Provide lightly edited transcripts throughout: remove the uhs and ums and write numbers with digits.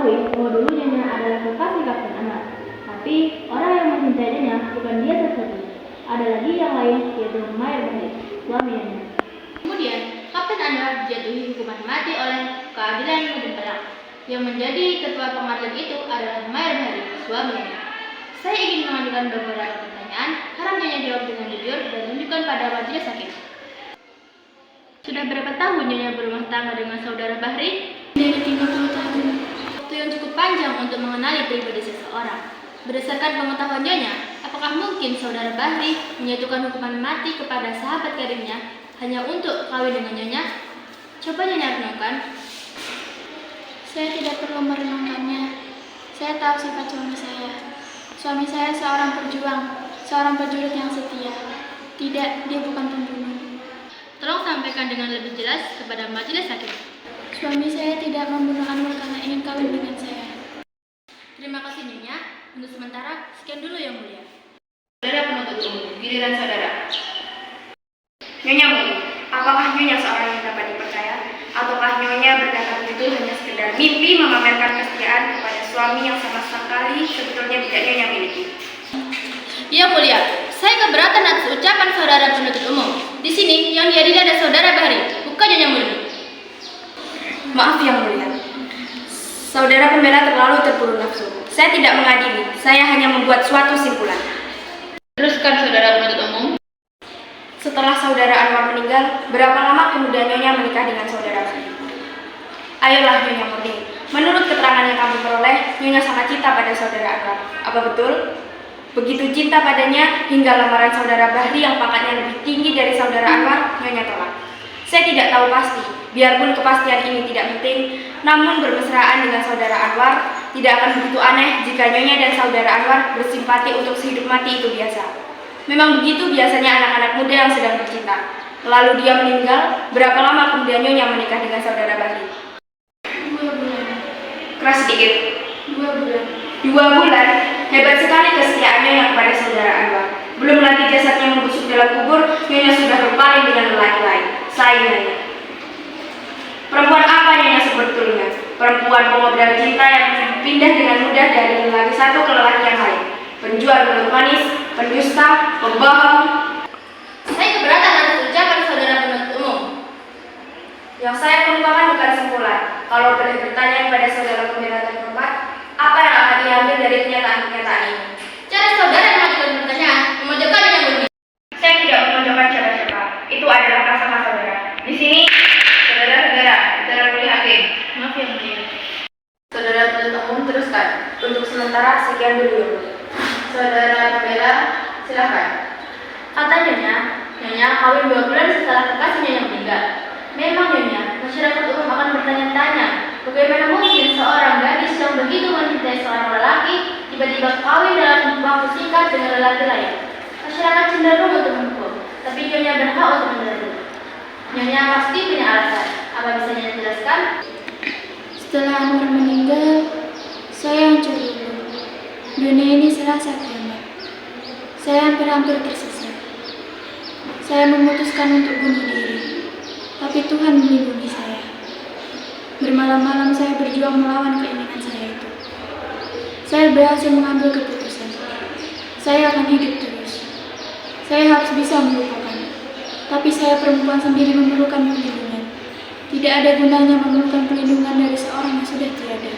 ketahui bahwa dulu Nyonya adalah kekasih Kapten Anwar. Tapi orang yang mencintai Nyonya bukan dia satu. Ada lagi yang lain, yaitu Mayer Bahri, suami Nyonya. Kemudian, Kapten Anwar dijatuhi hukuman mati oleh Keadilan Medan Perak. Yang menjadi ketua pengadilan itu adalah Mayer Bahri, suami Nyonya. Saya ingin mengajukan beberapa pertanyaan, harap Nyonya jawab dengan jujur dan tunjukkan pada majelis hakim. Sudah berapa tahun Nyonya berumah tangga dengan saudara Bahri? Dari 30 tahun. Waktu yang cukup panjang untuk mengenali pribadi seseorang. Berdasarkan pengetahuan Nyonya, apakah mungkin saudara Bahri menjatuhkan hukuman mati kepada sahabat karibnya hanya untuk kawin dengan Nyonya? Coba Nyonya renungkan. Saya tidak perlu merenungkannya. Saya tahu sifat suami saya. Suami saya seorang perjuang, seorang prajurit yang setia. Tidak, dia bukan pembunuh. Tolong sampaikan dengan lebih jelas kepada majelis hakim. Suami saya tidak membunuh Anwar karena ingin kawin dengan saya. Terima kasih Nyonya. Untuk sementara, sekian dulu yang mulia. Saudara penuntut umum, giliran saudara. Nyonya Murni, apakah Nyonya seorang yang dapat dipercaya? Ataukah Nyonya berkata begitu hanya sekedar mimpi memamerkan kesetiaan kepada suami yang sama sekali sebetulnya tidak Nyonya miliki? Ya mulia, saya keberatan atas ucapan saudara penuntut umum. Di sini yang diadili ada saudara Bahri, bukan Nyonya Murni. Maaf yang mulia, saudara pembela terlalu terburu nafsu. Saya tidak mengadili, saya hanya membuat suatu simpulan. Teruskan saudara penuntut umum. Setelah saudara Anwar meninggal, berapa lama kemudian Nyonya menikah dengan saudara Bahri? Ayolah Nyonya Murni, menurut keterangan yang kami peroleh, Nyonya sangat cinta pada saudara Anwar. Apa betul? Begitu cinta padanya hingga lamaran saudara Bahri yang pangkatnya lebih tinggi dari saudara Anwar, Nyonya tolak. Saya tidak tahu pasti, biarpun kepastian ini tidak penting, namun bermesraan dengan saudara Anwar tidak akan begitu aneh jika Nyonya dan saudara Anwar bersimpati untuk sehidup mati itu biasa. Memang begitu biasanya anak-anak muda yang sedang bercinta. Lalu dia meninggal, berapa lama kemudian Nyonya menikah dengan saudara Bahri? 2 bulan. Keras sedikit. 2 bulan. 2 bulan? Hebat sekali kesetiaan Nyonya kepada saudara Anwar. Belum lagi jasadnya membusuk dalam kubur, Nyonya sudah berpaling dengan lelaki lain. Saya Nyonya. Perempuan apa Nyonya sebetulnya? Perempuan pemodal cinta yang pindah dengan mudah dari lelaki satu ke lelaki yang lain. Penjual mulut manis, pendusta, pembohong. Saya keberatan atas ucapan saudara penuntut umum. Yang saya kemukakan bukan simpulan. Kalau boleh bertanya kepada saudara pembela terhormat, apa yang akan diambil dari kenyataan-kenyataan ini? Cara saudara mengajukan pertanyaan memojokkan Nyonya Murni. Saya tidak memojokkan siapa-siapa. Itu adalah prasangka saudara. Di sini, saudara-saudara, saudara mulia hakim. Maaf yang mulia. Saudara penuntut umum teruskan. Untuk sementara sekian dulu ya mulia. Saudara pembela, silakan. Kata Nyonya kawin 2 bulan setelah kekasih Nyonya meninggal. Memang Nyonya, masyarakat umum akan bertanya-tanya, bagaimana mungkin seorang gadis yang begitu mencintai seorang lelaki tiba-tiba kawin dalam waktu singkat dengan lelaki lain. Masyarakat cenderung untuk menghukum, tapi Nyonya berhak untuk menerima. Nyonya pasti punya alasan. Apa bisa Nyonya jelaskan? Setelah Anwar meninggal, saya hancur dulu. Dunia ini serasa kiamat. Saya hampir-hampir tersesat. Saya memutuskan untuk bunuh diri, tapi Tuhan melindungi saya. Bermalam-malam saya berjuang melawan keinginan saya itu. Saya berhasil mengambil keputusan. Saya akan hidup terus. Saya harus bisa melupakan. Tapi saya perempuan sendiri memerlukan perlindungan. Tidak ada gunanya memerlukan perlindungan dari seorang yang sudah tiada.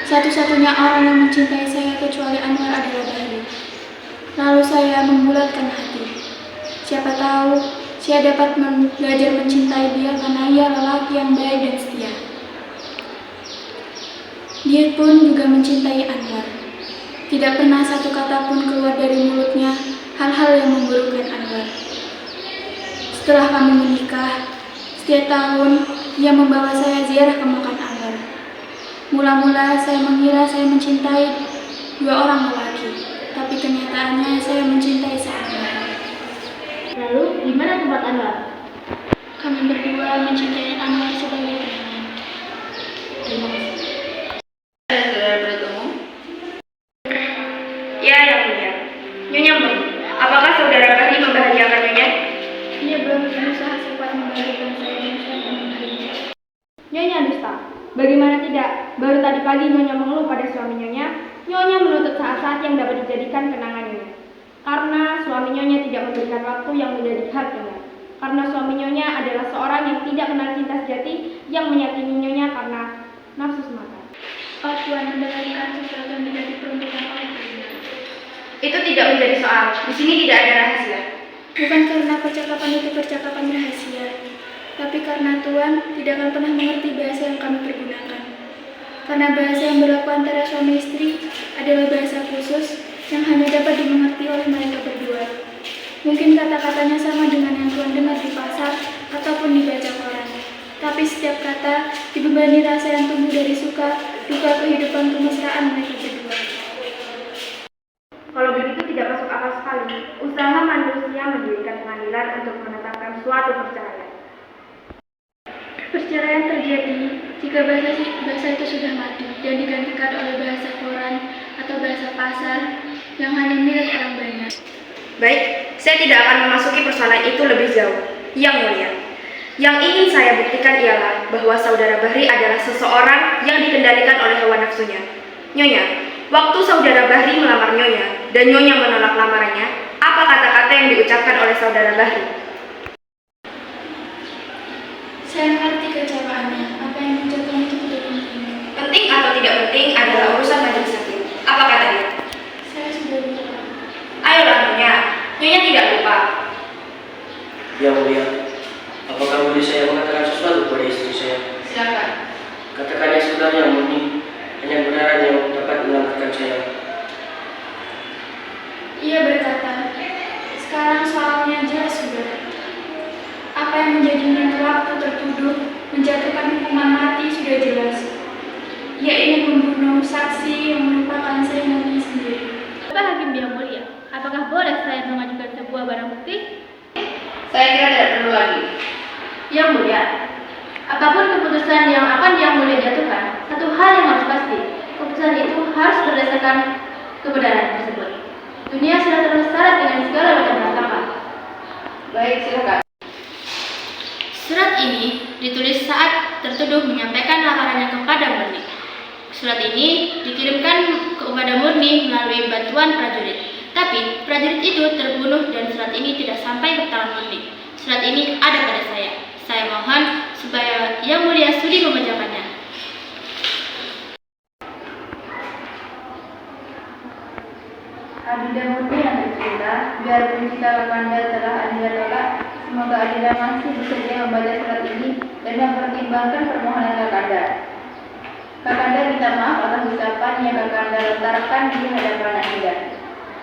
Satu-satunya orang yang mencintai saya kecuali Anwar adalah Bahri. Lalu saya membulatkan hati. Siapa tahu saya dapat belajar mencintai dia karena ia lelaki yang baik dan setia. Dia pun juga mencintai Anwar. Tidak pernah satu kata pun keluar dari mulutnya hal-hal yang memburukan Anwar. Setelah kami menikah, setiap tahun ia membawa saya ziarah ke makam Anwar. Mula-mula saya mengira saya mencintai 2 orang lelaki, tapi kenyataannya saya mencintai seorang. Lalu, di mana tempat Anwar? Kami berdua mencintai Anwar sebagai teman. Terima kasih. Saudara penuntut umum. Ya, yang mulia. Nyonya Murni, apakah saudara Bahri membahagiakan Nyonya? Ia belum berusaha sekuat membahagiakan saya dan saya membahagiakan. Nyonya dusta. Bagaimana tidak, baru tadi pagi Nyonya mengeluh pada suami Nyonya. Nyonya menuntut saat-saat yang dapat dijadikan kenangan Nyonya. Karena suami Nyonya tidak memberikan waktu yang menjadi hak Nyonya. Karena suami Nyonya adalah seorang yang tidak kenal cinta sejati, yang menyakini Nyonya karena nafsu semata. Oh Tuhan, mendapatkan sesuatu yang tidak diperuntukkan oleh Tuhan. Itu tidak menjadi soal. Di sini tidak ada rahasia. Bukan karena percakapan itu percakapan rahasia, tapi karena Tuhan tidak akan pernah mengerti bahasa yang kami pergunakan. Karena bahasa yang berlaku antara suami istri adalah bahasa khusus yang hanya dapat dimengerti oleh mereka berdua. Mungkin kata-katanya sama dengan yang Tuhan dengar di pasar ataupun dibaca koran. Tapi setiap kata dibebani rasa yang tumbuh dari suka, duka kehidupan kemesraan mereka berdua. Kalau begitu tidak masuk akal sekali. Usaha manusia mendirikan pengadilan untuk menetapkan suatu perceraian. Perceraian terjadi jika bahasa itu sudah mati dan digantikan oleh bahasa koran atau bahasa pasar yang hanya milik orang banyak. Baik, saya tidak akan memasuki persoalan itu lebih jauh. Yang mulia, yang ingin saya buktikan ialah bahwa saudara Bahri adalah seseorang yang dikendalikan oleh hawa nafsunya. Nyonya, waktu saudara Bahri melamar Nyonya dan Nyonya menolak lamarannya, apa kata-kata yang diucapkan oleh saudara Bahri? Saya mengerti kecewaannya. Apa yang diucapkan itu tidak penting. Penting atau tidak penting adalah urusan majelis hakim. Apa kata dia? Saya sudah lupa. Ayolah Nyonya, Nyonya tidak lupa. Yang mulia, apakah boleh saya mengatakan sesuatu kepada istri saya? Silakan. Katakan yang sebenarnya murni, hanya kebenaran yang dapat menyelamatkan saya. Ia berkata, sekarang soalnya jelas sudah. Apa yang menjadinya waktu tertuduh menjatuhkan hukuman mati sudah jelas. Ia ingin membunuh saksi yang merupakan saingannya sendiri. Bapak Hakim yang mulia, apakah boleh saya mengajukan sebuah barang bukti? Saya kira tidak perlu lagi. Yang mulia, apapun keputusan yang akan Yang Mulia jatuhkan, satu hal yang harus pasti, keputusan itu harus berdasarkan kebenaran tersebut. Dunia sudah terlalu syarat dengan segala macam prasangka. Baik, silakan. Surat ini ditulis saat tertuduh menyampaikan lamarannya kepada Murni. Surat ini dikirimkan kepada Murni melalui bantuan prajurit. Tapi prajurit itu terbunuh dan surat ini tidak sampai ke tangan Murni. Surat ini ada pada saya. Saya mohon supaya Yang Mulia sudi membacakannya. Adinda Murni yang tercinta, biarpun cita Kakanda telah Adinda tolak, semoga Adinda masih bersedia membaca surat ini dan mempertimbangkan permohonan Kakanda. Kakanda minta maaf atas ucapan yang Kakanda lontarkan di hadapan Adinda.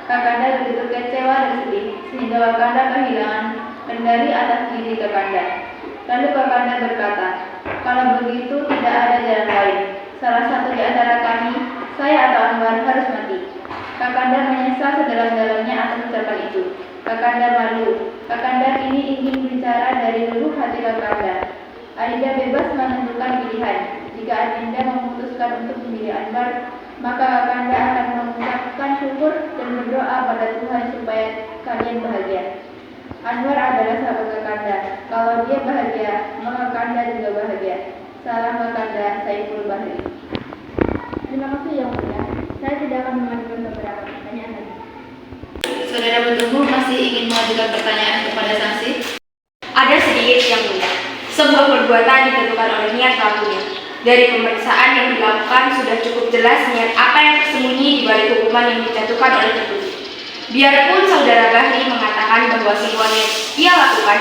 Kakanda begitu kecewa dan sedih, sehingga Kakanda kehilangan kendali atas diri Kakanda. Lalu Kakanda berkata, kalau begitu tidak ada jalan lain. Salah satu di antara kami, saya atau Anwar, harus mati. Kakanda menyesal sedalam-dalamnya atas ucapan itu. Kakanda malu. Kakanda kini ingin bicara dari lubuk hati Kakanda. Adinda bebas menentukan pilihan. Jika Adinda memutuskan untuk memilih Anwar, maka Kakanda akan mengucapkan syukur dan berdoa pada Tuhan supaya kalian bahagia. Anwar adalah sahabat Kakanda. Kalau dia bahagia, maka Kakanda juga bahagia. Salam Kakanda, Saiful Bahri. Terima kasih Yang Mulia. Saya tidak akan mengajukan beberapa pertanyaan lagi. Saudara bertemu masih ingin mengajukan pertanyaan kepada saksi? Ada sedikit Yang Mulia. Sebuah perbuatan ditentukan oleh niat pelakunya. Dari pemeriksaan yang dilakukan sudah cukup jelas niat apa yang tersembunyi di balik hukuman yang dijatuhkan oleh tertuduh. Biarpun saudara Bahri mengatakan bahwa semua yang ia lakukan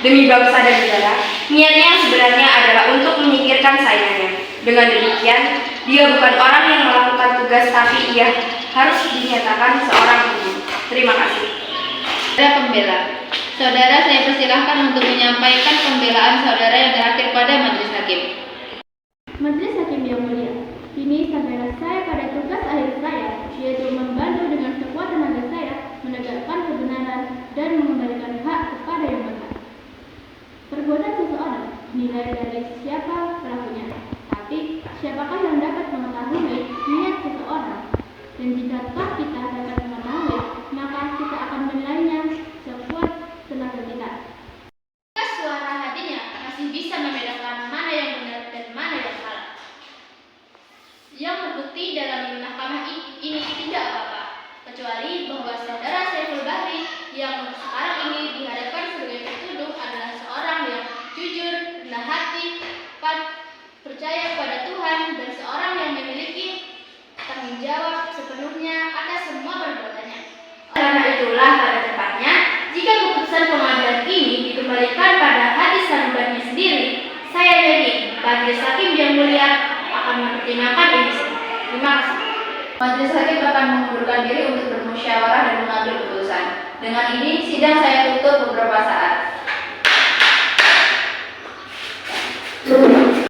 demi bangsa dan negara, niatnya yang sebenarnya adalah untuk menyingkirkan saingannya. Dengan demikian, dia bukan orang yang melakukan tugas, tapi ia harus dinyatakan seorang pembunuh. Terima kasih. Saudara pembela, saudara saya persilahkan untuk menyampaikan pembelaan saudara yang terakhir pada majelis hakim. Majelis Hakim yang mulia, kini sampailah saya pada tugas akhir saya, yaitu membantu dengan sekuat tenaga saya menegakkan kebenaran dan mengembalikan hak kepada yang berhak. Perbuatan seseorang dinilai dari siapa pelakunya, tapi siapakah yang dapat mengetahui niat seseorang? Dan jika kita dapat mengetahui, maka kita akan menilainya sekuat tenaga kita. Suara hatinya masih bisa Majelis Hakim yang mulia akan mempertimbangkan ini. Terima kasih. Majelis Hakim akan mengundurkan diri untuk bermusyawarah dan mengambil keputusan. Dengan ini, sidang saya tutup.